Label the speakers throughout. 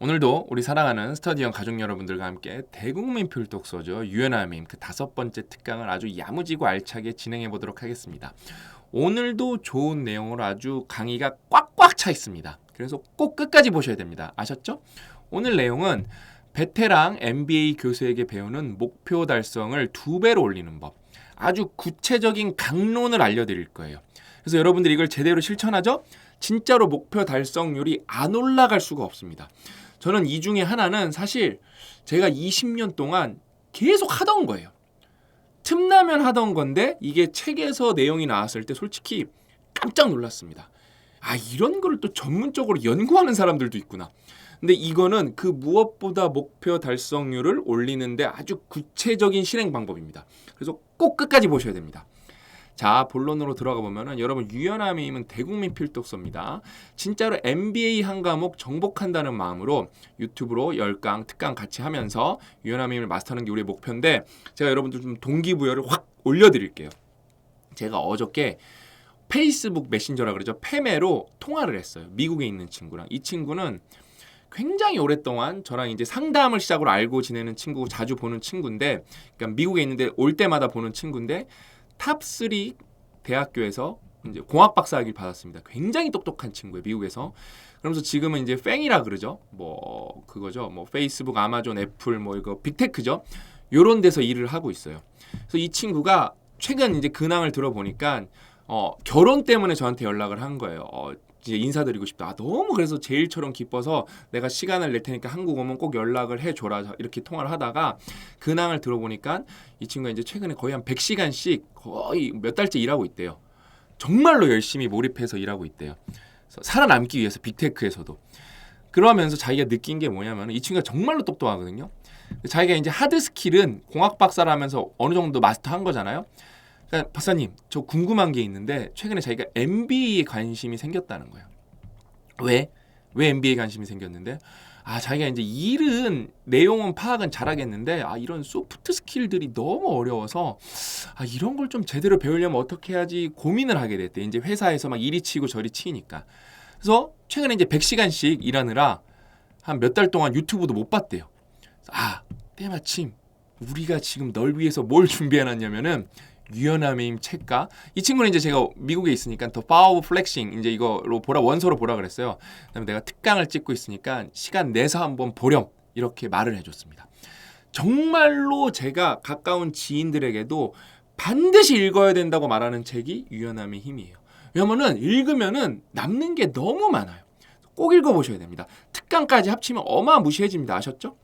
Speaker 1: 오늘도 우리 사랑하는 스터디형 가족 여러분들과 함께 대국민 필독서죠. 유연함임 그 5번째 특강을 아주 야무지고 알차게 진행해 보도록 하겠습니다. 오늘도 좋은 내용으로 아주 강의가 꽉꽉 차 있습니다. 그래서 꼭 끝까지 보셔야 됩니다. 아셨죠? 오늘 내용은 베테랑 MBA 교수에게 배우는 목표 달성을 2배로 올리는 법. 아주 구체적인 강론을 알려드릴 거예요. 그래서 여러분들이 이걸 제대로 실천하죠? 진짜로 목표 달성률이 안 올라갈 수가 없습니다. 저는 이 중에 하나는 사실 제가 20년 동안 계속 하던 거예요. 틈나면 하던 건데 이게 책에서 내용이 나왔을 때 솔직히 깜짝 놀랐습니다. 아, 이런 거를 또 전문적으로 연구하는 사람들도 있구나. 근데 이거는 그 무엇보다 목표 달성률을 올리는데 아주 구체적인 실행 방법입니다. 그래서 꼭 끝까지 보셔야 됩니다. 자, 본론으로 들어가 보면은 여러분 유연함의 힘은 대국민 필독서입니다. 진짜로 MBA 한 과목 정복한다는 마음으로 유튜브로 10강, 특강 같이 하면서 유연함의 힘을 마스터하는 게 우리의 목표인데 제가 여러분들 좀 동기부여를 확 올려드릴게요. 제가 어저께 페이스북 메신저라 그러죠. 페메로 통화를 했어요. 미국에 있는 친구랑. 이 친구는 굉장히 오랫동안 저랑 이제 상담을 시작으로 알고 지내는 친구고 자주 보는 친구인데, 그러니까 미국에 있는데 올 때마다 보는 친구인데 탑3 대학교에서 이제 공학 박사학위를 받았습니다. 굉장히 똑똑한 친구예요, 미국에서. 그러면서 지금은 이제 팽이라 그러죠. 뭐 그거죠. 뭐 페이스북, 아마존, 애플 뭐 이거 빅테크죠. 요런 데서 일을 하고 있어요. 그래서 이 친구가 최근 이제 근황을 들어보니까 결혼 때문에 저한테 연락을 한 거예요. 이제 인사드리고 싶다. 너무 그래서 제일처럼 기뻐서 내가 시간을 낼 테니까 한국 오면 꼭 연락을 해줘라. 이렇게 통화를 하다가 근황을 들어보니까 이 친구가 이제 최근에 거의 한 100시간씩 거의 몇 달째 일하고 있대요. 정말로 열심히 몰입해서 일하고 있대요. 그래서 살아남기 위해서 빅테크에서도. 그러면서 자기가 느낀 게 뭐냐면 이 친구가 정말로 똑똑하거든요. 자기가 이제 하드 스킬은 공학 박사라면서 어느 정도 마스터한 거잖아요. 그러니까 박사님, 저 궁금한 게 있는데 최근에 자기가 MBA에 관심이 생겼다는 거예요. 왜? 왜 MBA에 관심이 생겼는데? 아, 자기가 이제 일은 내용은 파악은 잘하겠는데 이런 소프트 스킬들이 너무 어려워서 이런 걸 좀 제대로 배우려면 어떻게 해야지 고민을 하게 됐대. 이제 회사에서 막 이리 치고 저리 치니까. 그래서 최근에 이제 100시간씩 일하느라 한 몇 달 동안 유튜브도 못 봤대요. 때마침 우리가 지금 널 위해서 뭘 준비해놨냐면은 유연함의 힘 책과 이 친구는 이제 제가 미국에 있으니까 더 파워 플렉싱 이제 이거로 원서로 보라 그랬어요. 그다음에 내가 특강을 찍고 있으니까 시간 내서 한번 보렴 이렇게 말을 해줬습니다. 정말로 제가 가까운 지인들에게도 반드시 읽어야 된다고 말하는 책이 유연함의 힘이에요. 왜냐면은 읽으면은 남는 게 너무 많아요. 꼭 읽어보셔야 됩니다. 특강까지 합치면 어마무시해집니다. 아셨죠?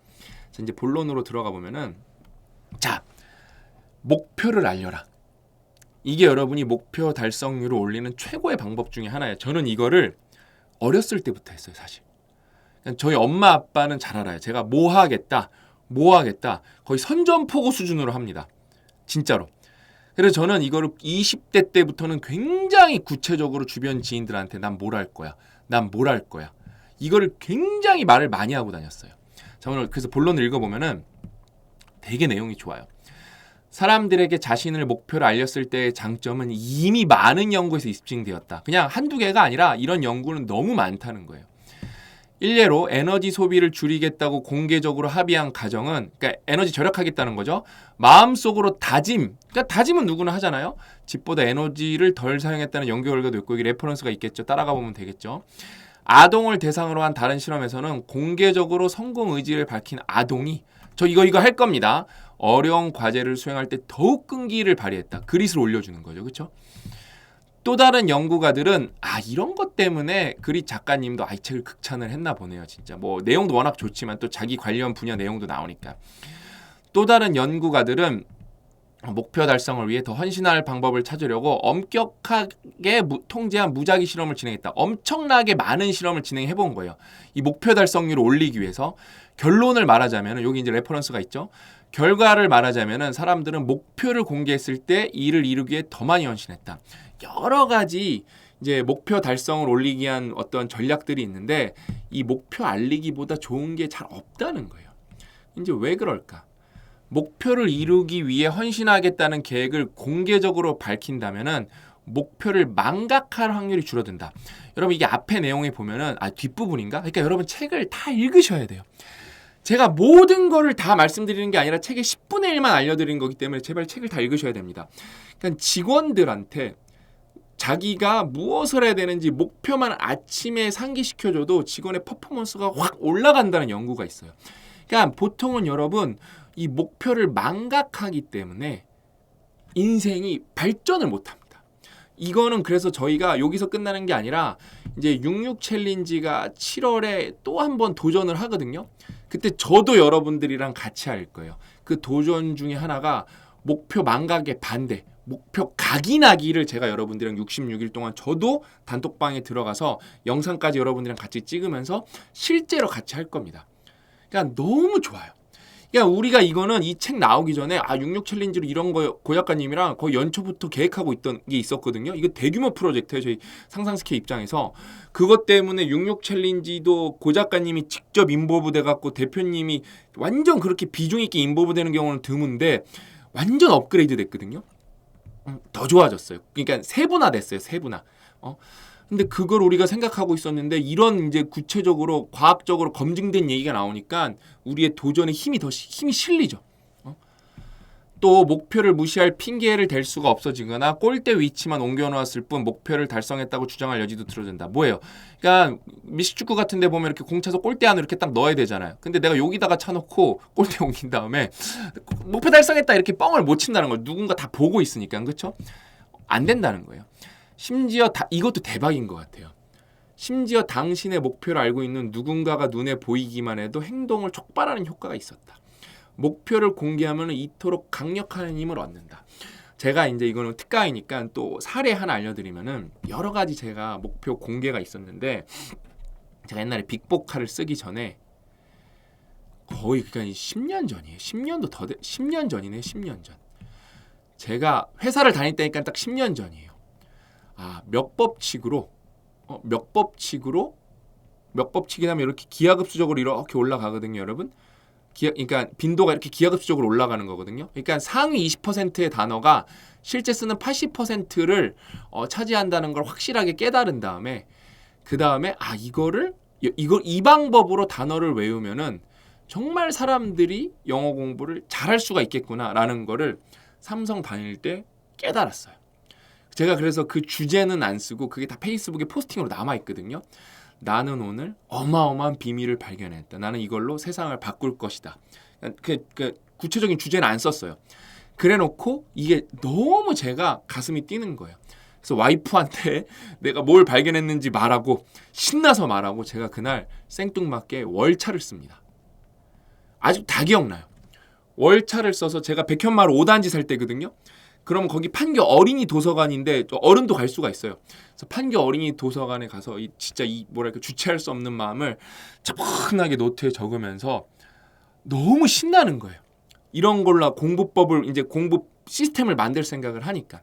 Speaker 1: 자, 이제 본론으로 들어가 보면은 자, 목표를 알려라. 이게 여러분이 목표 달성률을 올리는 최고의 방법 중에 하나예요. 저는 이거를 어렸을 때부터 했어요, 사실. 저희 엄마 아빠는 잘 알아요. 제가 뭐 하겠다 거의 선전포고 수준으로 합니다. 진짜로. 그래서 저는 이거를 20대 때부터는 굉장히 구체적으로 주변 지인들한테 난 뭘 할 거야. 이거를 굉장히 말을 많이 하고 다녔어요. 자, 오늘 그래서 본론을 읽어보면은 되게 내용이 좋아요. 사람들에게 자신을 목표를 알렸을 때의 장점은 이미 많은 연구에서 입증되었다. 그냥 한두 개가 아니라 이런 연구는 너무 많다는 거예요. 일례로 에너지 소비를 줄이겠다고 공개적으로 합의한 가정은, 그러니까 에너지 절약하겠다는 거죠. 마음속으로 그러니까 다짐은 누구나 하잖아요. 집보다 에너지를 덜 사용했다는 연구 결과도 있고 이게 레퍼런스가 있겠죠. 따라가 보면 되겠죠. 아동을 대상으로 한 다른 실험에서는 공개적으로 성공 의지를 밝힌 아동이 저 이거 할 겁니다. 어려운 과제를 수행할 때 더욱 끈기를 발휘했다. 그릿을 올려주는 거죠. 그렇죠? 또 다른 연구가들은 이런 것 때문에 그릿 작가님도 이 책을 극찬을 했나 보네요. 진짜 뭐 내용도 워낙 좋지만 또 자기 관련 분야 내용도 나오니까. 또 다른 연구가들은 목표 달성을 위해 더 헌신할 방법을 찾으려고 엄격하게 통제한 무작위 실험을 진행했다. 엄청나게 많은 실험을 진행해 본 거예요. 이 목표 달성률을 올리기 위해서. 결론을 말하자면 여기 이제 레퍼런스가 있죠. 결과를 말하자면 사람들은 목표를 공개했을 때 이를 이루기에 더 많이 헌신했다. 여러 가지 이제 목표 달성을 올리기 위한 어떤 전략들이 있는데 이 목표 알리기보다 좋은 게 잘 없다는 거예요. 이제 왜 그럴까? 목표를 이루기 위해 헌신하겠다는 계획을 공개적으로 밝힌다면은 목표를 망각할 확률이 줄어든다. 여러분 이게 앞에 내용에 보면은 뒷부분인가? 그러니까 여러분 책을 다 읽으셔야 돼요. 제가 모든 거를 다 말씀드리는 게 아니라 책의 10분의 1만 알려드리는 거기 때문에 제발 책을 다 읽으셔야 됩니다. 그러니까 직원들한테 자기가 무엇을 해야 되는지 목표만 아침에 상기시켜줘도 직원의 퍼포먼스가 확 올라간다는 연구가 있어요. 그러니까 보통은 여러분 이 목표를 망각하기 때문에 인생이 발전을 못합니다. 이거는 그래서 저희가 여기서 끝나는 게 아니라 이제 66 챌린지가 7월에 또 한 번 도전을 하거든요. 그때 저도 여러분들이랑 같이 할 거예요. 그 도전 중에 하나가 목표 망각의 반대, 목표 각인하기를 제가 여러분들이랑 66일 동안 저도 단톡방에 들어가서 영상까지 여러분들이랑 같이 찍으면서 실제로 같이 할 겁니다. 그러니까 너무 좋아요. 그러니까 우리가 이거는 이 책 나오기 전에 66 챌린지로 이런 거 고 작가님이랑 거의 연초부터 계획하고 있던 게 있었거든요. 이거 대규모 프로젝트예요. 저희 상상스케 입장에서. 그것 때문에 66 챌린지도 고 작가님이 직접 인볼브 돼갖고 대표님이 완전 그렇게 비중 있게 인볼브 되는 경우는 드문데 완전 업그레이드 됐거든요. 더 좋아졌어요. 그러니까 세분화 됐어요. 세분화. 근데 그걸 우리가 생각하고 있었는데 이런 이제 구체적으로 과학적으로 검증된 얘기가 나오니까 우리의 도전에 힘이 실리죠. 또 목표를 무시할 핑계를 댈 수가 없어지거나 골대 위치만 옮겨놓았을 뿐 목표를 달성했다고 주장할 여지도 들어진다. 뭐예요? 그러니까 미식축구 같은 데 보면 이렇게 공 차서 골대 안으로 이렇게 딱 넣어야 되잖아요. 근데 내가 여기다가 차놓고 골대 옮긴 다음에 목표 달성했다 이렇게 뻥을 못 친다는 걸 누군가 다 보고 있으니까. 그렇죠? 안 된다는 거예요. 심지어 이것도 대박인 것 같아요. 심지어 당신의 목표를 알고 있는 누군가가 눈에 보이기만 해도 행동을 촉발하는 효과가 있었다. 목표를 공개하면 이토록 강력한 힘을 얻는다. 제가 이제 이거는 특가이니까 또 사례 하나 알려드리면은 여러 가지 제가 목표 공개가 있었는데 제가 옛날에 빅보카를 쓰기 전에 거의 그러니까 10년 전이에요. 10년 전이네. 10년 전. 제가 회사를 다닐 때니까 딱 10년 전이에요. 몇 법칙이라면 이렇게 기하급수적으로 이렇게 올라가거든요, 여러분. 그러니까 빈도가 이렇게 기하급수적으로 올라가는 거거든요. 그러니까 상위 20%의 단어가 실제 쓰는 80%를 차지한다는 걸 확실하게 깨달은 다음에 그 다음에 이 방법으로 단어를 외우면은 정말 사람들이 영어 공부를 잘할 수가 있겠구나라는 거를 삼성 다닐 때 깨달았어요. 제가 그래서 그 주제는 안 쓰고 그게 다 페이스북에 포스팅으로 남아있거든요. 나는 오늘 어마어마한 비밀을 발견했다. 나는 이걸로 세상을 바꿀 것이다. 구체적인 주제는 안 썼어요. 그래놓고 이게 너무 제가 가슴이 뛰는 거예요. 그래서 와이프한테 내가 뭘 발견했는지 말하고 신나서 말하고 제가 그날 생뚱맞게 월차를 씁니다. 아주 다 기억나요. 월차를 써서 제가 백현마을 5단지 살 때거든요. 그러면 거기 판교 어린이 도서관인데 어른도 갈 수가 있어요. 그래서 판교 어린이 도서관에 가서 진짜 주체할 수 없는 마음을 차분하게 노트에 적으면서 너무 신나는 거예요. 이런 걸로 공부법을 이제 공부 시스템을 만들 생각을 하니까.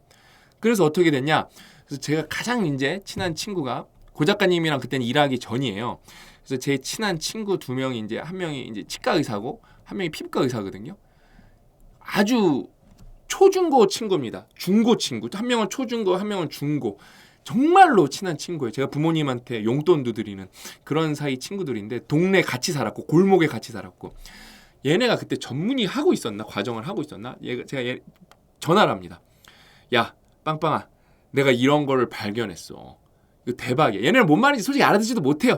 Speaker 1: 그래서 어떻게 됐냐? 그래서 제가 가장 이제 친한 친구가 고 작가님이랑 그때는 일하기 전이에요. 그래서 제 친한 친구 2명이 이제 한 명이 이제 치과 의사고 한 명이 피부과 의사거든요. 아주 초중고 친구입니다. 중고 친구. 한 명은 초중고, 한 명은 중고. 정말로 친한 친구예요. 제가 부모님한테 용돈도 드리는 그런 사이 친구들인데 동네 같이 살았고 골목에 같이 살았고 얘네가 그때 전문의 하고 있었나? 과정을 하고 있었나? 제가 전화를 합니다. 야, 빵빵아. 내가 이런 거를 발견했어. 이거 대박이야. 얘네는 뭔 말인지 솔직히 알아듣지도 못해요.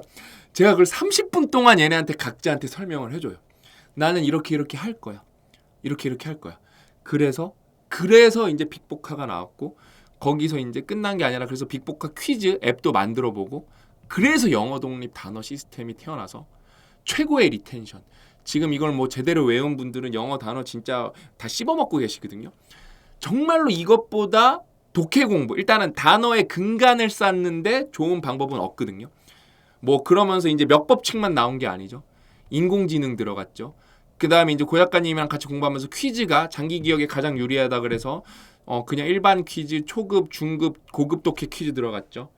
Speaker 1: 제가 그걸 30분 동안 얘네한테 각자한테 설명을 해줘요. 나는 이렇게 할 거야. 이렇게 할 거야. 그래서 이제 빅보카가 나왔고 거기서 이제 끝난 게 아니라 그래서 빅보카 퀴즈 앱도 만들어 보고 그래서 영어 독립 단어 시스템이 태어나서 최고의 리텐션. 지금 이걸 뭐 제대로 외운 분들은 영어 단어 진짜 다 씹어먹고 계시거든요. 정말로 이것보다 독해 공부, 일단은 단어의 근간을 쌓는데 좋은 방법은 없거든요. 뭐 그러면서 이제 몇 법칙만 나온 게 아니죠. 인공지능 들어갔죠. 그 다음에 이제 고 작가님이랑 같이 공부하면서 퀴즈가 장기 기억에 가장 유리하다 그래서 그냥 일반 퀴즈, 초급, 중급, 고급 독해 퀴즈 들어갔죠.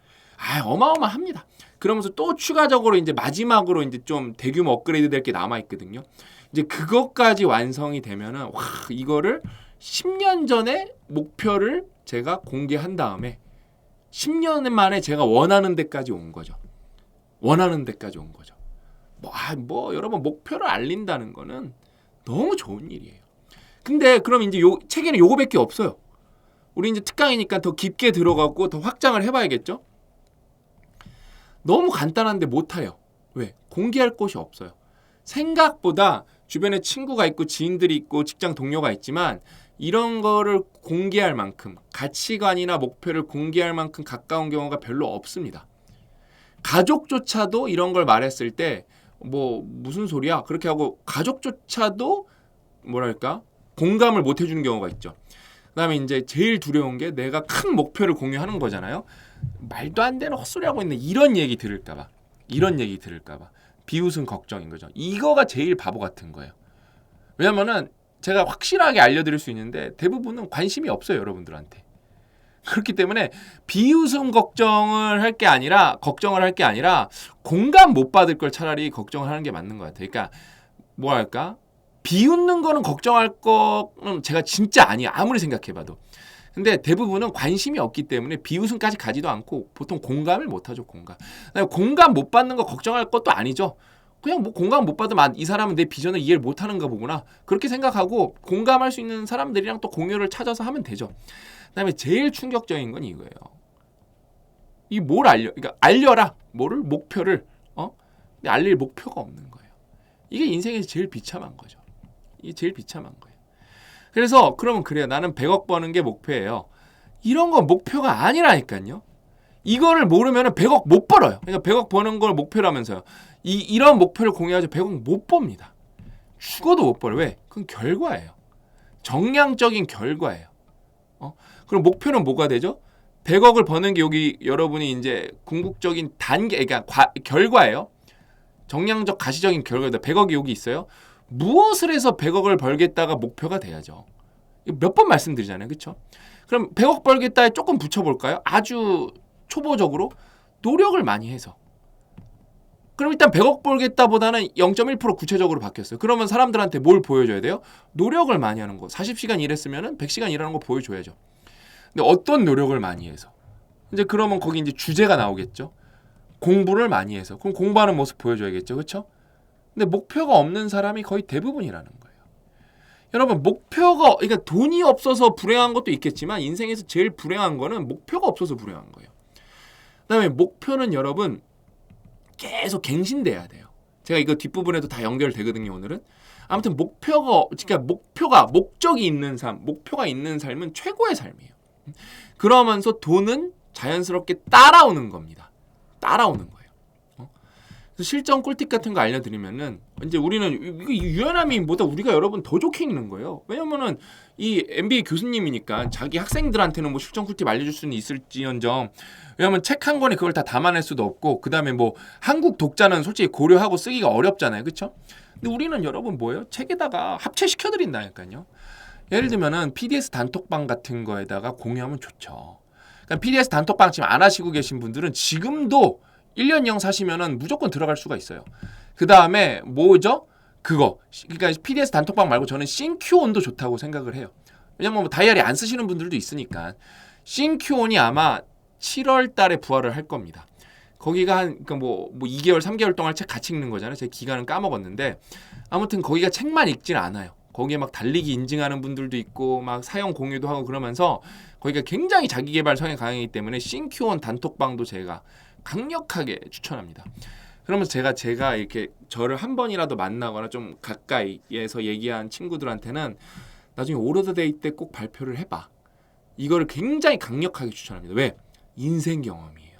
Speaker 1: 어마어마합니다. 그러면서 또 추가적으로 이제 마지막으로 이제 좀 대규모 업그레이드 될 게 남아 있거든요. 이제 그것까지 완성이 되면은 이거를 10년 전에 목표를 제가 공개한 다음에 10년 만에 제가 원하는 데까지 온 거죠. 원하는 데까지 온 거죠. 여러분 목표를 알린다는 거는 너무 좋은 일이에요. 근데 그럼 이제 책에는 요거밖에 없어요. 우리 이제 특강이니까 더 깊게 들어가고 더 확장을 해봐야겠죠? 너무 간단한데 못해요. 왜? 공개할 곳이 없어요. 생각보다 주변에 친구가 있고 지인들이 있고 직장 동료가 있지만 이런 거를 공개할 만큼 가치관이나 목표를 공개할 만큼 가까운 경우가 별로 없습니다. 가족조차도 이런 걸 말했을 때 무슨 소리야? 그렇게 하고 가족조차도 뭐랄까? 공감을 못 해주는 경우가 있죠. 그다음에 이제 제일 두려운 게 내가 큰 목표를 공유하는 거잖아요. 말도 안 되는 헛소리하고 있는 이런 얘기 들을까 봐. 비웃음 걱정인 거죠. 이거가 제일 바보 같은 거예요. 왜냐면은 제가 확실하게 알려드릴 수 있는데 대부분은 관심이 없어요, 여러분들한테. 그렇기 때문에 비웃음 걱정을 할 게 아니라 공감 못 받을 걸 차라리 걱정을 하는 게 맞는 것 같아요. 그러니까 뭐랄까? 비웃는 거는 걱정할 거는 제가 진짜 아니에요. 아무리 생각해봐도. 근데 대부분은 관심이 없기 때문에 비웃음까지 가지도 않고 보통 공감을 못하죠. 공감 못 받는 거 걱정할 것도 아니죠. 그냥 공감 못 받으면 이 사람은 내 비전을 이해를 못하는가 보구나. 그렇게 생각하고 공감할 수 있는 사람들이랑 또 공유를 찾아서 하면 되죠. 그다음에 제일 충격적인 건 이거예요. 그러니까 알려라. 목표를. 근데 알릴 목표가 없는 거예요. 이게 인생에서 제일 비참한 거죠. 이게 제일 비참한 거예요. 그래서 그러면 그래요. 나는 100억 버는 게 목표예요. 이런 건 목표가 아니라니까요. 이거를 모르면 100억 못 벌어요. 그러니까 100억 버는 걸 목표로 하면서요. 이런 목표를 공유하지 100억 못 법니다. 죽어도 못 벌어요. 왜? 그건 결과예요. 정량적인 결과예요. 그럼 목표는 뭐가 되죠? 100억을 버는 게 여기 여러분이 이제 궁극적인 단계, 그러니까 결과예요. 정량적 가시적인 결과다. 100억이 여기 있어요. 무엇을 해서 100억을 벌겠다가 목표가 돼야죠. 몇 번 말씀드리잖아요. 그렇죠? 그럼 100억 벌겠다에 조금 붙여볼까요? 아주 초보적으로 노력을 많이 해서. 그럼 일단 100억 벌겠다보다는 0.1% 구체적으로 바뀌었어요. 그러면 사람들한테 뭘 보여줘야 돼요? 노력을 많이 하는 거. 40시간 일했으면 100시간 일하는 거 보여줘야죠. 근데 어떤 노력을 많이 해서? 이제 그러면 거기 이제 주제가 나오겠죠. 공부를 많이 해서. 그럼 공부하는 모습 보여줘야겠죠. 그렇죠? 근데 목표가 없는 사람이 거의 대부분이라는 거예요. 여러분 그러니까 돈이 없어서 불행한 것도 있겠지만 인생에서 제일 불행한 거는 목표가 없어서 불행한 거예요. 그다음에 목표는 여러분 계속 갱신돼야 돼요. 제가 이거 뒷부분에도 다 연결되거든요, 오늘은. 아무튼 목적이 있는 삶, 목표가 있는 삶은 최고의 삶이에요. 그러면서 돈은 자연스럽게 따라오는 겁니다. 따라오는 거예요. 그래서 실전 꿀팁 같은 거 알려드리면은 이제 우리는 유연함이보다 우리가 여러분 더 좋게 읽는 거예요. 왜냐면은 이 MBA 교수님이니까 자기 학생들한테는 실전 꿀팁 알려줄 수는 있을지언정, 왜냐면 책 한 권에 그걸 다 담아낼 수도 없고, 그 다음에 한국 독자는 솔직히 고려하고 쓰기가 어렵잖아요, 그렇죠? 근데 우리는 여러분 책에다가 합체시켜드린다니까요. 예를 들면은 PDS 단톡방 같은 거에다가 공유하면 좋죠. 그러니까 PDS 단톡방 지금 안 하시고 계신 분들은 지금도 1년형 사시면은 무조건 들어갈 수가 있어요. 그 다음에 그러니까 PDS 단톡방 말고 저는 싱큐온도 좋다고 생각을 해요. 왜냐면 다이어리 안 쓰시는 분들도 있으니까. 싱큐온이 아마 7월 달에 부활을 할 겁니다. 거기가 2개월, 3개월 동안 책 같이 읽는 거잖아요. 제 기간은 까먹었는데 아무튼 거기가 책만 읽진 않아요. 거기에 달리기 인증하는 분들도 있고 사용 공유도 하고 그러면서 거기가 굉장히 자기개발 성향이 강하기 때문에 싱큐온 단톡방도 제가 강력하게 추천합니다. 그러면서 제가 이렇게 저를 한 번이라도 만나거나 좀 가까이에서 얘기한 친구들한테는 나중에 오로더데이 때 꼭 발표를 해봐. 이거를 굉장히 강력하게 추천합니다. 왜? 인생 경험이에요.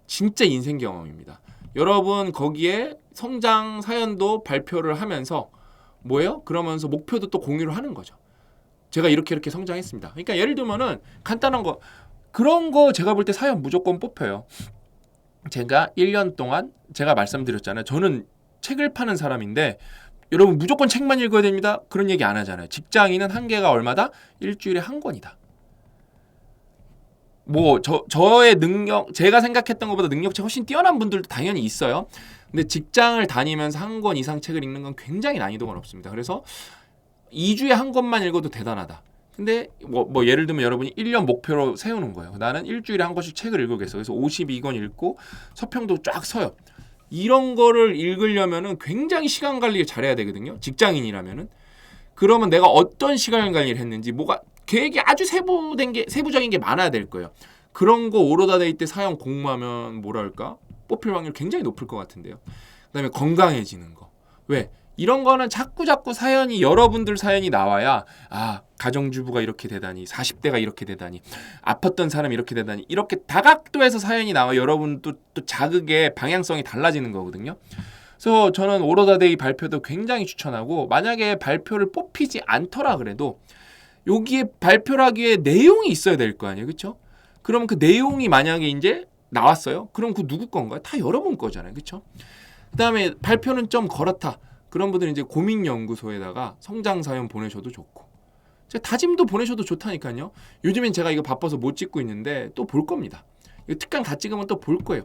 Speaker 1: 진짜 인생 경험입니다. 여러분 거기에 성장 사연도 발표를 하면서 그러면서 목표도 또 공유를 하는 거죠. 제가 이렇게 성장했습니다. 그러니까 예를 들면은 간단한 거, 그런 거 제가 볼 때 사연 무조건 뽑혀요. 제가 1년 동안 제가 말씀드렸잖아요. 저는 책을 파는 사람인데 여러분 무조건 책만 읽어야 됩니다. 그런 얘기 안 하잖아요. 직장인은 한계가 얼마다? 일주일에 한 권이다. 저의 능력, 제가 생각했던 것보다 능력치 훨씬 뛰어난 분들도 당연히 있어요. 근데 직장을 다니면서 한 권 이상 책을 읽는 건 굉장히 난이도가 높습니다. 그래서 2주에 한 권만 읽어도 대단하다. 근데 뭐 예를 들면 여러분이 1년 목표로 세우는 거예요. 나는 일주일에 한 권씩 책을 읽으겠어. 그래서 52권 읽고 서평도 쫙 서요. 이런 거를 읽으려면은 굉장히 시간 관리를 잘해야 되거든요. 직장인이라면은. 그러면 내가 어떤 시간 관리를 했는지 뭐가 계획이 아주 세부적인 게 많아야 될 거예요. 그런 거 오로다 데이 때 사용 공모하면 뭐랄까? 뽑힐 확률 굉장히 높을 것 같은데요. 그다음에 건강해지는 거. 왜? 이런 거는 자꾸 사연이 여러분들 사연이 나와야 가정주부가 이렇게 되다니 40대가 이렇게 되다니 아팠던 사람이 이렇게 되다니 이렇게 다각도에서 사연이 나와 여러분 또 자극의 방향성이 달라지는 거거든요. 그래서 저는 오로다데이 발표도 굉장히 추천하고 만약에 발표를 뽑히지 않더라 그래도 여기에 발표를 하기 위해 내용이 있어야 될 거 아니에요. 그렇죠? 그럼 그 내용이 만약에 이제 나왔어요. 그럼 그 누구 건가요? 다 여러분 거잖아요. 그렇죠? 그다음에 발표는 좀 그렇다. 그런 분들은 이제 고민연구소에다가 성장사연 보내셔도 좋고 다짐도 보내셔도 좋다니까요. 요즘엔 제가 이거 바빠서 못 찍고 있는데 또 볼 겁니다. 이거 특강 다 찍으면 또 볼 거예요.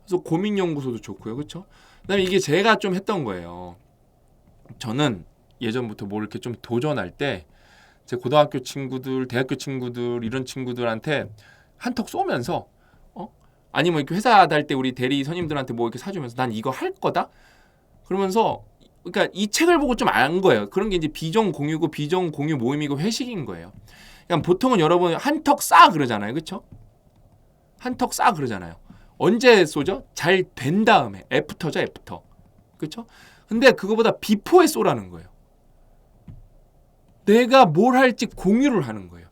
Speaker 1: 그래서 고민연구소도 좋고요. 그렇죠? 그다음에 이게 제가 좀 했던 거예요. 저는 예전부터 뭘 이렇게 좀 도전할 때 제 고등학교 친구들, 대학교 친구들 이런 친구들한테 한턱 쏘면서 아니면 이렇게 회사 다닐 때 우리 대리 선임들한테 뭐 이렇게 사주면서 난 이거 할 거다. 그러면서 그러니까 이 책을 보고 좀 안 거예요. 그런 게 이제 비전 공유고 비전 공유 모임이고 회식인 거예요. 그러니까 보통은 여러분 한턱 쏴 그러잖아요. 그렇죠? 한턱 쏴 그러잖아요. 언제 쏘죠? 잘 된 다음에 애프터죠, 애프터. 그렇죠? 근데 그거보다 비포에 쏘라는 거예요. 내가 뭘 할지 공유를 하는 거예요.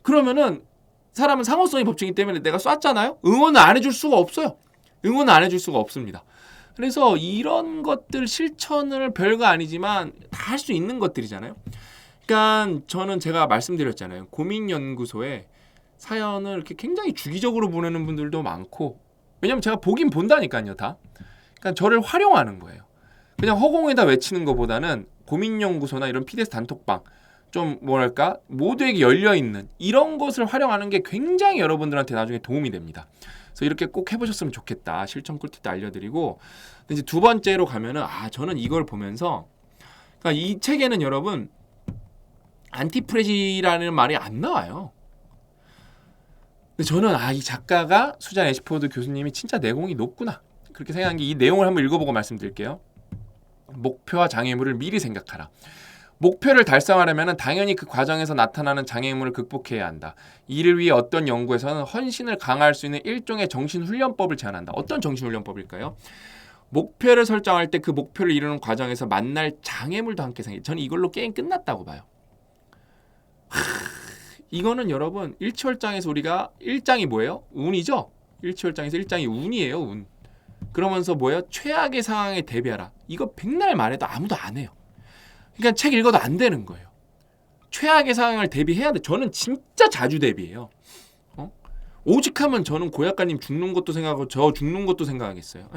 Speaker 1: 그러면은 사람은 상호성의 법칙이기 때문에 내가 쐈잖아요. 응원을 안 해줄 수가 없어요. 응원을 안 해줄 수가 없습니다. 그래서 이런 것들 실천을 별거 아니지만 다 할 수 있는 것들이잖아요. 그러니까 저는 제가 말씀드렸잖아요. 고민연구소에 사연을 이렇게 굉장히 주기적으로 보내는 분들도 많고 왜냐면 제가 보긴 본다니까요. 다. 그러니까 저를 활용하는 거예요. 그냥 허공에다 외치는 것보다는 고민연구소나 이런 PDS 단톡방 좀 뭐랄까 모두에게 열려있는 이런 것을 활용하는 게 굉장히 여러분들한테 나중에 도움이 됩니다. 그래서 이렇게 꼭 해보셨으면 좋겠다. 실천 꿀팁도 알려드리고 이제 두 번째로 가면은 저는 이걸 보면서 그러니까 이 책에는 여러분 안티프레지라는 말이 안 나와요. 근데 저는 이 작가가 수잔 애시포드 교수님이 진짜 내공이 높구나 그렇게 생각한 게 이 내용을 한번 읽어보고 말씀드릴게요. 목표와 장애물을 미리 생각하라. 목표를 달성하려면 당연히 그 과정에서 나타나는 장애물을 극복해야 한다. 이를 위해 어떤 연구에서는 헌신을 강화할 수 있는 일종의 정신훈련법을 제안한다. 어떤 정신훈련법일까요? 목표를 설정할 때 그 목표를 이루는 과정에서 만날 장애물도 함께 생겨. 저는 이걸로 게임 끝났다고 봐요. 이거는 여러분 일치월장에서 우리가 1장이 뭐예요? 운이죠? 일치월장에서 1장이 운이에요. 운. 그러면서 뭐예요? 최악의 상황에 대비하라. 이거 백날 말해도 아무도 안 해요. 그러니까 책 읽어도 안 되는 거예요. 최악의 상황을 대비해야 돼. 저는 진짜 자주 대비해요. 오직하면 저는 고약가님 죽는 것도 생각하고 저 죽는 것도 생각하겠어요.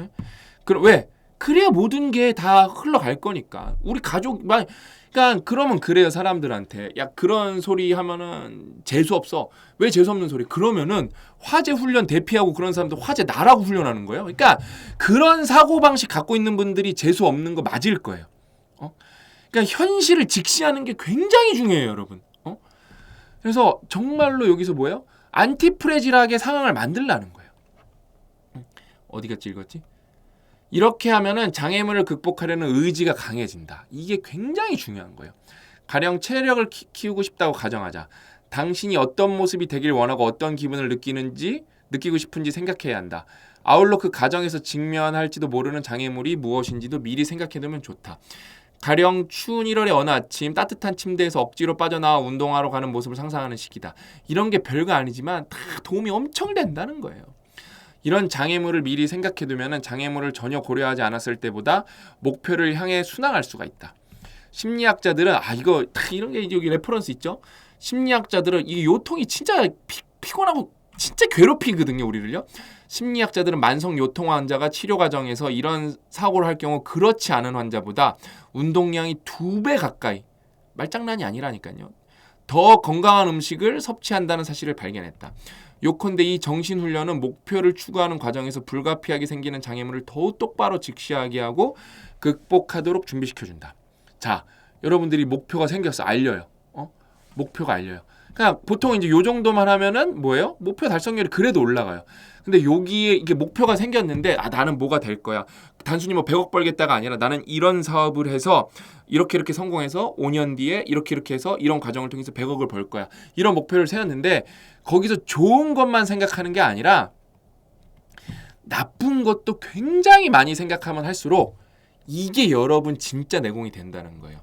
Speaker 1: 그럼 왜? 그래야 모든 게 다 흘러갈 거니까. 우리 가족 그러니까 그러면 그래요 사람들한테. 야 그런 소리 하면은 재수 없어. 왜 재수 없는 소리? 그러면은 화재 훈련 대피하고 그런 사람들 화재 나라고 훈련하는 거예요. 그러니까 그런 사고 방식 갖고 있는 분들이 재수 없는 거 맞을 거예요. 그러니까 현실을 직시하는 게 굉장히 중요해요, 여러분. 그래서 정말로 여기서 뭐예요? 안티프레질하게 상황을 만들라는 거예요. 어디 갔지 읽었지? 이렇게 하면은 장애물을 극복하려는 의지가 강해진다. 이게 굉장히 중요한 거예요. 가령 체력을 키우고 싶다고 가정하자. 당신이 어떤 모습이 되길 원하고 어떤 기분을 느끼고 싶은지 생각해야 한다. 아울러 그 과정에서 직면할지도 모르는 장애물이 무엇인지도 미리 생각해두면 좋다. 가령 추운 1월의 어느 아침 따뜻한 침대에서 억지로 빠져나와 운동하러 가는 모습을 상상하는 시기다. 이런 게 별거 아니지만 다 도움이 엄청 된다는 거예요. 이런 장애물을 미리 생각해두면 장애물을 전혀 고려하지 않았을 때보다 목표를 향해 순항할 수가 있다. 심리학자들은 이거 이런 게 여기 레퍼런스 있죠? 심리학자들은 이 요통이 진짜 피곤하고 진짜 괴롭히거든요, 우리를요. 심리학자들은 만성 요통 환자가 치료 과정에서 이런 사고를 할 경우 그렇지 않은 환자보다 운동량이 2배 가까이 말장난이 아니라니까요. 더 건강한 음식을 섭취한다는 사실을 발견했다. 요컨대 이 정신훈련은 목표를 추구하는 과정에서 불가피하게 생기는 장애물을 더욱 똑바로 직시하게 하고 극복하도록 준비시켜준다. 자, 여러분들이 목표가 생겼어. 알려요. 목표가 알려요. 그냥 보통 이제 요 정도만 하면은 뭐예요? 목표 달성률이 그래도 올라가요. 근데 여기에 이게 목표가 생겼는데 나는 뭐가 될 거야. 단순히 뭐 100억 벌겠다가 아니라 나는 이런 사업을 해서 이렇게 성공해서 5년 뒤에 이렇게 해서 이런 과정을 통해서 100억을 벌 거야. 이런 목표를 세웠는데 거기서 좋은 것만 생각하는 게 아니라 나쁜 것도 굉장히 많이 생각하면 할수록 이게 여러분 진짜 내공이 된다는 거예요.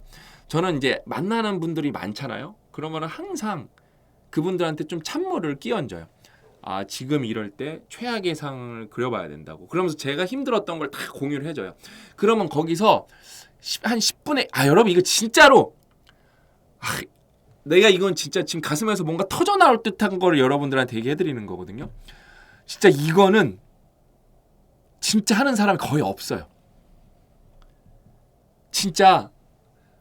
Speaker 1: 저는 이제 만나는 분들이 많잖아요. 그러면 항상 그분들한테 좀 찬물을 끼얹어요. 지금 이럴 때 최악의 상황을 그려봐야 된다고. 그러면서 제가 힘들었던 걸 다 공유를 해줘요. 그러면 거기서 한 10분에 여러분 이거 진짜로 내가 이건 진짜 지금 가슴에서 뭔가 터져 나올 듯한 거를 여러분들한테 얘기해드리는 거거든요. 진짜 이거는 진짜 하는 사람이 거의 없어요. 진짜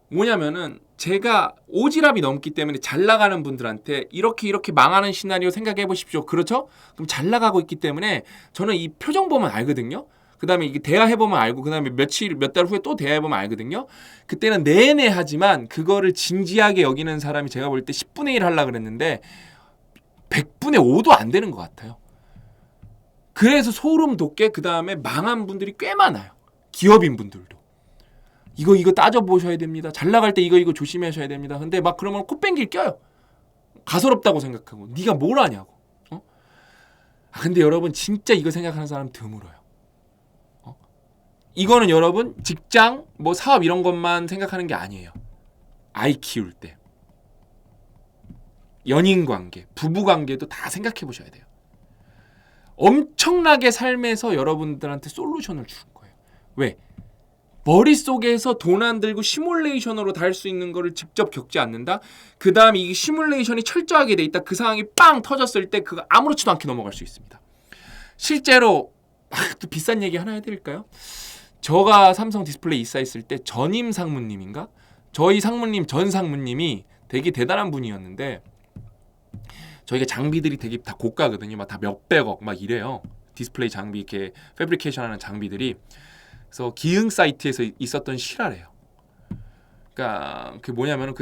Speaker 1: 뭐냐면은 제가 오지랖이 넘기 때문에 잘 나가는 분들한테 이렇게 망하는 시나리오 생각해 보십시오. 그렇죠? 그럼 잘 나가고 있기 때문에 저는 이 표정 보면 알거든요. 그 다음에 이게 대화해 보면 알고, 그 다음에 몇 달 후에 또 대화해 보면 알거든요. 그때는 내내 하지만 그거를 진지하게 여기는 사람이 제가 볼 때 10분의 1 하려고 그랬는데 100분의 5도 안 되는 것 같아요. 그래서 소름 돋게 그 다음에 망한 분들이 꽤 많아요. 기업인 분들도. 이거 따져보셔야 됩니다. 잘 나갈 때 이거 조심하셔야 됩니다. 근데 막 그러면 콧ben길 껴요. 가소롭다고 생각하고. 네가 뭘 아냐고. 근데 여러분 진짜 이거 생각하는 사람 드물어요. 이거는 여러분 직장, 뭐 사업 이런 것만 생각하는 게 아니에요. 아이 키울 때. 연인 관계, 부부 관계도 다 생각해 보셔야 돼요. 엄청나게 삶에서 여러분들한테 솔루션을 줄 거예요. 왜? 머릿속에서 돈 안 들고 시뮬레이션으로 다 할 수 있는 거를 직접 겪지 않는다. 그 다음에 이 시뮬레이션이 철저하게 돼 있다. 그 상황이 빵 터졌을 때 그거 아무렇지도 않게 넘어갈 수 있습니다. 실제로 또 비싼 얘기 하나 해드릴까요? 저가 삼성 디스플레이 입사했을 때 전임 상무님인가? 저희 상무님 전 상무님이 되게 대단한 분이었는데 저희가 장비들이 되게 다 고가거든요. 막 다 몇백억 막 이래요. 디스플레이 장비 이렇게 패브리케이션하는 장비들이. 그래서 기흥 사이트에서 있었던 실화래요. 그러니까 그 뭐냐면은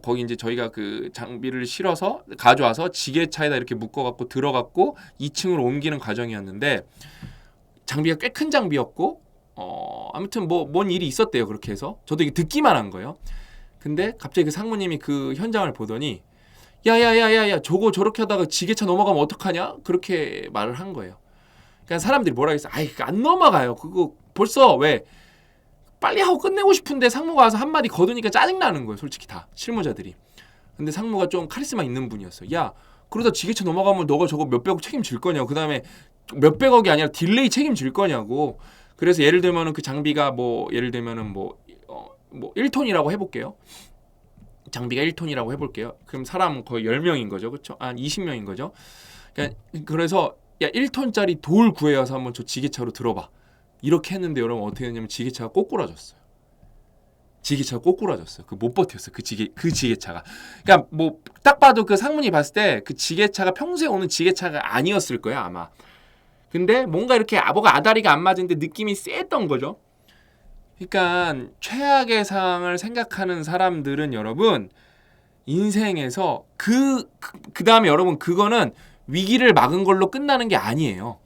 Speaker 1: 거기 이제 저희가 그 장비를 실어서 가져와서 지게차에다 이렇게 묶어갖고 들어갔고 2층으로 옮기는 과정이었는데 장비가 꽤 큰 장비였고 아무튼 뭔 일이 있었대요. 그렇게 해서 저도 이게 듣기만 한 거예요. 근데 갑자기 그 상무님이 그 현장을 보더니 야야야야야 저거 저렇게 하다가 지게차 넘어가면 어떡하냐? 그렇게 말을 한 거예요. 그러니까 사람들이 뭐라 했어? 안 넘어가요. 그거 벌써 왜 빨리 하고 끝내고 싶은데 상무가 와서 한마디 거두니까 짜증나는 거예요. 솔직히 다 실무자들이. 근데 상무가 좀 카리스마 있는 분이었어요. 야 그러다 지게차 넘어가면 너가 저거 몇백억 책임질 거냐고. 그 다음에 몇백억이 아니라 딜레이 책임질 거냐고. 그래서 예를 들면은 그 장비가 예를 들면은 1톤이라고 해볼게요. 장비가 1톤이라고 해볼게요. 그럼 사람 거의 10명인 거죠. 그렇죠? 20명인 거죠. 그래서 야 1톤짜리 돌 구해와서 한번 저 지게차로 들어봐. 이렇게 했는데 여러분 어떻게 했냐면 지게차가 꼬꾸라졌어요. 그 못 버텼어요. 그 지게차가. 그러니까 딱 봐도 그 상무님 봤을 때 그 지게차가 평소에 오는 지게차가 아니었을 거야 아마. 근데 뭔가 이렇게 뭐가 아다리가 안 맞은데 느낌이 쎄했던 거죠. 그러니까 최악의 상황을 생각하는 사람들은 여러분 인생에서 그 다음에 여러분 그거는 위기를 막은 걸로 끝나는 게 아니에요.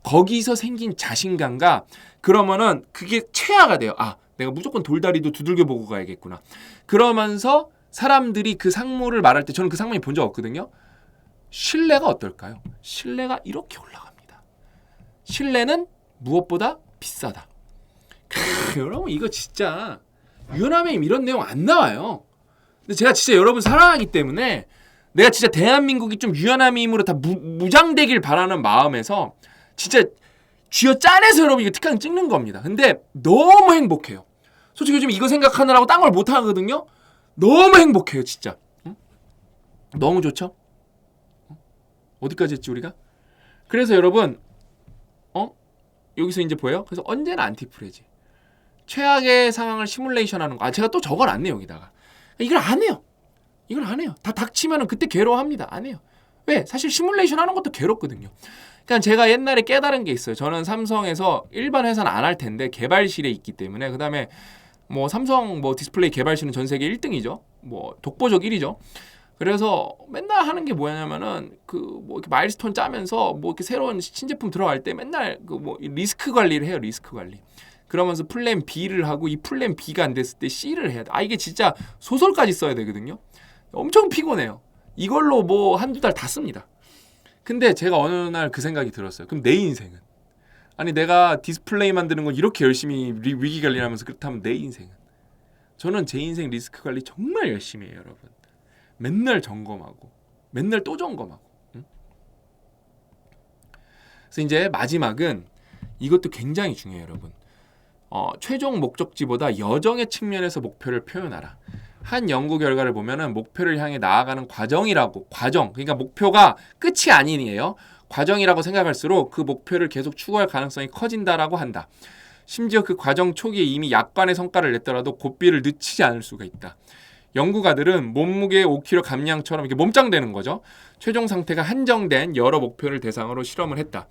Speaker 1: 거기서 생긴 자신감과 그러면은 그게 최하가 돼요. 내가 무조건 돌다리도 두들겨 보고 가야겠구나. 그러면서 사람들이 그 상무를 말할 때 저는 그 상무님 본 적 없거든요. 신뢰가 어떨까요? 신뢰가 이렇게 올라갑니다. 신뢰는 무엇보다 비싸다. 여러분 이거 진짜 유연함에 이런 내용 안 나와요. 근데 제가 진짜 여러분 사랑하기 때문에 내가 진짜 대한민국이 좀 유연함의 힘으로 다 무장되길 바라는 마음에서 진짜 쥐어짜내서 여러분 이거 특강 찍는 겁니다. 근데 너무 행복해요. 솔직히 요즘 이거 생각하느라고 딴 걸 못 하거든요. 너무 행복해요 진짜. 응? 너무 좋죠? 어디까지 했지 우리가? 그래서 여러분 여기서 이제 보여요? 그래서 언제나 안티프레지. 최악의 상황을 시뮬레이션 하는 거. 제가 또 저걸 안 내요 여기다가. 이걸 안 해요. 다 닥치면은 그때 괴로워합니다. 안 해요. 왜? 사실 시뮬레이션 하는 것도 괴롭거든요. 그러니까 제가 옛날에 깨달은 게 있어요. 저는 삼성에서 일반 회사는 안 할 텐데 개발실에 있기 때문에 그다음에 뭐 삼성 뭐 디스플레이 개발실은 전 세계 1등이죠. 뭐 독보적 1위죠. 그래서 맨날 하는 게 뭐냐면은 그 뭐 이렇게 마일스톤 짜면서 뭐 이렇게 새로운 신제품 들어갈 때 맨날 그 뭐 리스크 관리를 해요. 리스크 관리. 그러면서 플랜 B를 하고 이 플랜 B가 안 됐을 때 C를 해야 돼. 아 이게 진짜 소설까지 써야 되거든요. 엄청 피곤해요. 이걸로 뭐 한두 달 다 씁니다. 근데 제가 어느 날 그 생각이 들었어요. 그럼 내 인생은? 아니 내가 디스플레이 만드는 거 이렇게 열심히 위기 관리를 하면서 그렇다면 내 인생은? 저는 제 인생 리스크 관리 정말 열심히 해요, 여러분. 맨날 점검하고 맨날 또 점검하고. 응? 그래서 이제 마지막은 이것도 굉장히 중요해요, 여러분. 최종 목적지보다 여정의 측면에서 목표를 표현하라. 한 연구 결과를 보면은 목표를 향해 나아가는 과정, 그러니까 목표가 끝이 아니에요. 과정이라고 생각할수록 그 목표를 계속 추구할 가능성이 커진다라고 한다. 심지어 그 과정 초기에 이미 약간의 성과를 냈더라도 고삐를 늦추지 않을 수가 있다. 연구가들은 몸무게 5kg 감량처럼 이렇게 몸짱되는 거죠. 최종 상태가 한정된 여러 목표를 대상으로 실험을 했다.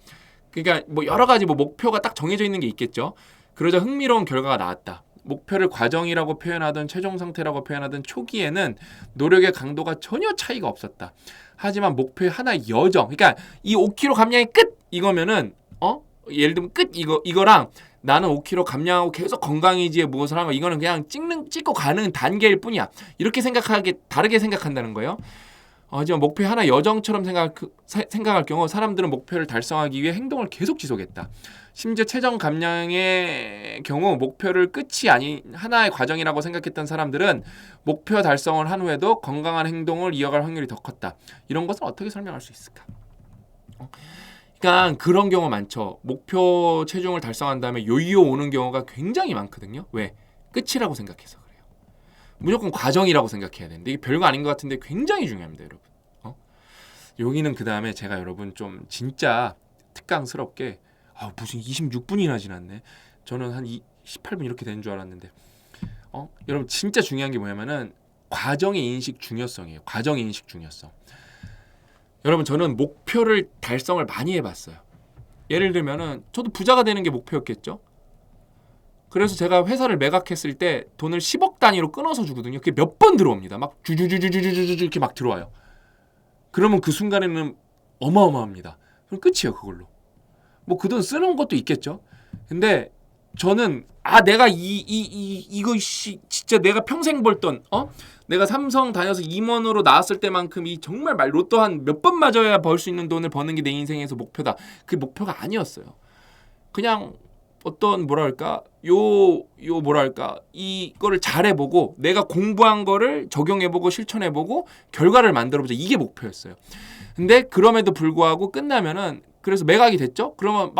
Speaker 1: 그러니까 뭐 여러 가지 뭐 목표가 딱 정해져 있는 게 있겠죠. 그러자 흥미로운 결과가 나왔다. 목표를 과정이라고 표현하든 최종 상태라고 표현하든 초기에는 노력의 강도가 전혀 차이가 없었다. 하지만 목표의 하나의 여정, 그러니까 이 5kg 감량이 끝 이거면은 예를 들면 끝 이거랑 나는 5kg 감량하고 계속 건강유지에 무엇을 하는 거 이거는 그냥 찍고 가는 단계일 뿐이야. 이렇게 다르게 생각한다는 거예요. 하지만 목표의 하나 여정처럼 생각할 경우 사람들은 목표를 달성하기 위해 행동을 계속 지속했다. 심지어 체중 감량의 경우 목표를 끝이 아닌 하나의 과정이라고 생각했던 사람들은 목표 달성을 한 후에도 건강한 행동을 이어갈 확률이 더 컸다. 이런 것을 어떻게 설명할 수 있을까? 그러니까 그런 경우 많죠. 목표 체중을 달성한 다음에 요요 오는 경우가 굉장히 많거든요. 왜? 끝이라고 생각해서 그래요. 무조건 과정이라고 생각해야 되는데 이게 별거 아닌 것 같은데 굉장히 중요합니다, 여러분. 여기는 그 다음에 제가 여러분 좀 진짜 특강스럽게 무슨 26분이나 지났네. 저는 한 18분 이렇게 되는 줄 알았는데 여러분 진짜 중요한 게 뭐냐면은 과정의 인식 중요성이에요. 과정의 인식 중요성. 여러분 저는 목표를 달성을 많이 해봤어요. 예를 들면은 저도 부자가 되는 게 목표였겠죠. 그래서 제가 회사를 매각했을 때 돈을 10억 단위로 끊어서 주거든요. 그게 몇 번 들어옵니다. 막 주주주주주주주 이렇게 막 들어와요. 그러면 그 순간에는 어마어마합니다. 그럼 끝이에요, 그걸로. 뭐 그 돈 쓰는 것도 있겠죠. 근데 저는 내가 이거 진짜 내가 평생 벌던 내가 삼성 다녀서 임원으로 나왔을 때만큼 이 정말 로또 한 몇 번 맞아야 벌 수 있는 돈을 버는 게 내 인생에서 목표다. 그게 목표가 아니었어요. 그냥 어떤 이거를 잘해보고 내가 공부한 거를 적용해보고 실천해보고 결과를 만들어보자. 이게 목표였어요. 근데 그럼에도 불구하고 끝나면은 그래서 매각이 됐죠. 그러면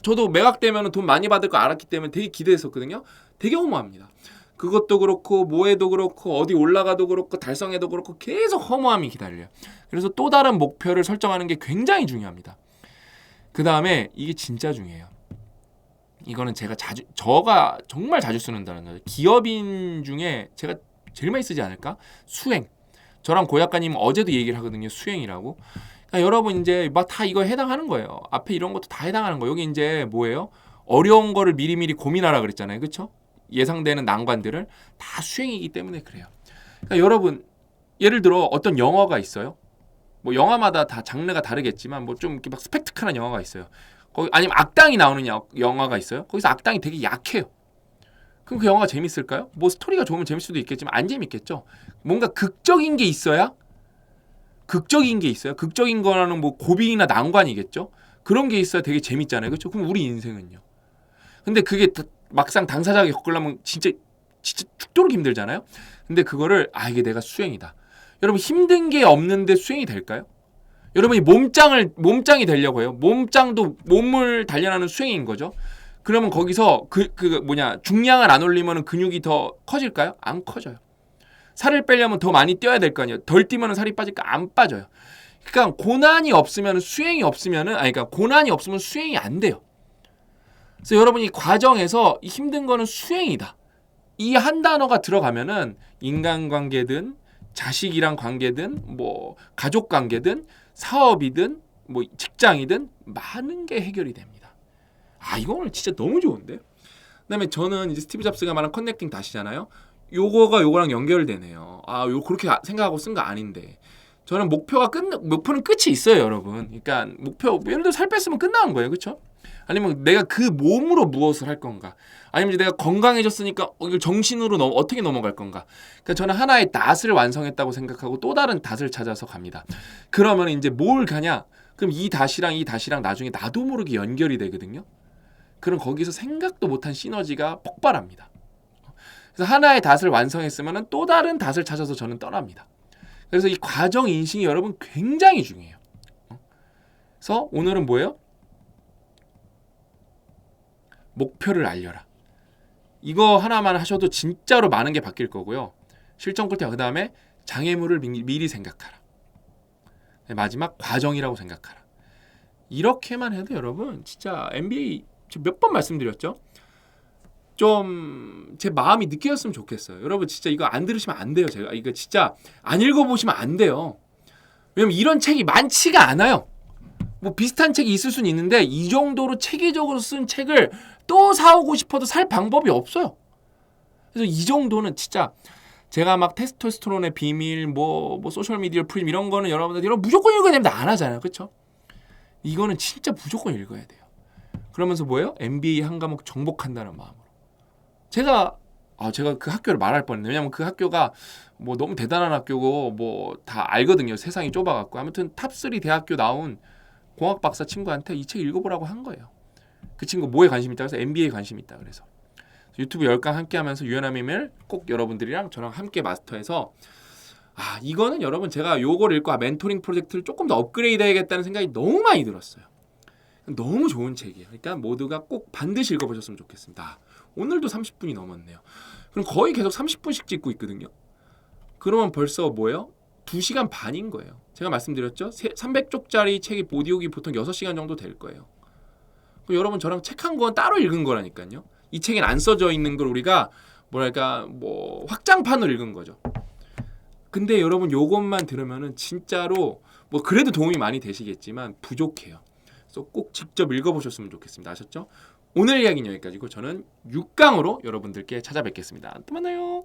Speaker 1: 저도 매각되면은 돈 많이 받을 거 알았기 때문에 되게 기대했었거든요. 되게 허무합니다. 그것도 그렇고 뭐해도 그렇고 어디 올라가도 그렇고 달성해도 그렇고 계속 허무함이 기다려요. 그래서 또 다른 목표를 설정하는 게 굉장히 중요합니다. 그 다음에 이게 진짜 중요해요. 이거는 저가 정말 자주 쓰는 단어예요. 기업인 중에 제가 제일 많이 쓰지 않을까? 수행. 저랑 고 작가님 어제도 얘기를 하거든요. 수행이라고. 그러니까 여러분 이제 막 다 이거 해당하는 거예요. 앞에 이런 것도 다 해당하는 거예요. 여기 이제 뭐예요? 어려운 거를 미리미리 고민하라 그랬잖아요. 그렇죠? 예상되는 난관들을 다 수행이기 때문에 그래요. 그러니까 여러분 예를 들어 어떤 영화가 있어요. 뭐 영화마다 다 장르가 다르겠지만 뭐 좀 이렇게 막 스펙트클한 영화가 있어요. 아니면 악당이 나오는 영화가 있어요. 거기서 악당이 되게 약해요. 그럼 그 영화가 재밌을까요? 뭐 스토리가 좋으면 재밌을 수도 있겠지만 안 재밌겠죠. 뭔가 극적인 게 있어요. 극적인 거라는 뭐 고비나 난관이겠죠. 그런 게 있어야 되게 재밌잖아요. 그렇죠? 그럼 우리 인생은요. 근데 그게 막상 당사자가 겪으려면 진짜 죽도록 힘들잖아요. 근데 그거를 이게 내가 수행이다. 여러분 힘든 게 없는데 수행이 될까요? 여러분이 몸짱이 되려고 해요. 몸짱도 몸을 단련하는 수행인 거죠. 그러면 거기서 중량을 안 올리면 근육이 더 커질까요? 안 커져요. 살을 빼려면 더 많이 뛰어야 될 거 아니에요. 덜 뛰면 살이 빠질까? 안 빠져요. 그러니까 고난이 없으면 수행이 안 돼요. 그래서 여러분이 과정에서 힘든 거는 수행이다. 이 한 단어가 들어가면은 인간관계든 자식이랑 관계든 뭐 가족 관계든 사업이든 뭐 직장이든 많은 게 해결이 됩니다. 이거 오늘 진짜 너무 좋은데? 그다음에 저는 이제 스티브 잡스가 말한 커넥팅 다시잖아요. 요거가 요거랑 연결되네요. 요 그렇게 생각하고 쓴 거 아닌데. 저는 목표는 끝이 있어요, 여러분. 그러니까 목표 예를 들어 살 뺐으면 끝나는 거예요, 그렇죠? 아니면 내가 그 몸으로 무엇을 할 건가? 아니면 이제 내가 건강해졌으니까 이걸 정신으로 어떻게 넘어갈 건가? 그러니까 저는 하나의 닷을 완성했다고 생각하고 또 다른 닷을 찾아서 갑니다. 그러면 이제 뭘 가냐? 그럼 이 닷이랑 나중에 나도 모르게 연결이 되거든요. 그럼 거기서 생각도 못한 시너지가 폭발합니다. 그래서 하나의 닷을 완성했으면 또 다른 닷을 찾아서 저는 떠납니다. 그래서 이 과정 인식이 여러분 굉장히 중요해요. 그래서 오늘은 뭐예요? 목표를 알려라. 이거 하나만 하셔도 진짜로 많은 게 바뀔 거고요. 실전 꿀팁 그 다음에 장애물을 미리 생각하라. 마지막 과정이라고 생각하라. 이렇게만 해도 여러분 진짜 MBA 몇 번 말씀드렸죠? 좀 제 마음이 느껴졌으면 좋겠어요. 여러분 진짜 이거 안 들으시면 안 돼요. 제가 이거 진짜 안 읽어보시면 안 돼요. 왜냐면 이런 책이 많지가 않아요. 뭐 비슷한 책이 있을 수는 있는데 이 정도로 체계적으로 쓴 책을 또 사오고 싶어도 살 방법이 없어요. 그래서 이 정도는 진짜 제가 막 테스토스테론의 비밀, 뭐 소셜미디어 프림 이런 거는 여러분들 이런 무조건 읽어야 됩니다. 안 하잖아요. 그렇죠? 이거는 진짜 무조건 읽어야 돼요. 그러면서 뭐예요? MBA 한 과목 정복한다는 마음으로. 제가 그 학교를 말할 뻔했네요. 왜냐면 그 학교가 뭐 너무 대단한 학교고 뭐 다 알거든요. 세상이 좁아갖고. 아무튼 탑3 대학교 나온 공학 박사 친구한테 이 책 읽어보라고 한 거예요. 그 친구 뭐에 관심 있다 그래서 MBA에 관심 있다 그래서 유튜브 10강 함께 하면서 유연함임을 꼭 여러분들이랑 저랑 함께 마스터해서 이거는 여러분 제가 요거를 읽고 멘토링 프로젝트를 조금 더 업그레이드 해야겠다는 생각이 너무 많이 들었어요. 너무 좋은 책이에요. 그러니까 모두가 꼭 반드시 읽어보셨으면 좋겠습니다. 오늘도 30분이 넘었네요. 그럼 거의 계속 30분씩 찍고 있거든요. 그러면 벌써 뭐예요? 2시간 반인 거예요. 제가 말씀드렸죠? 300쪽짜리 책이 오디오기 보통 6시간 정도 될 거예요. 그럼 여러분 저랑 책 한 권 따로 읽은 거라니까요. 이 책엔 안 써져 있는 걸 우리가 뭐 확장판으로 읽은 거죠. 근데 여러분 요것만 들으면은 진짜로 뭐 그래도 도움이 많이 되시겠지만 부족해요. 그래서 꼭 직접 읽어보셨으면 좋겠습니다. 아셨죠? 오늘 이야기는 여기까지고 저는 6강으로 여러분들께 찾아뵙겠습니다. 또 만나요.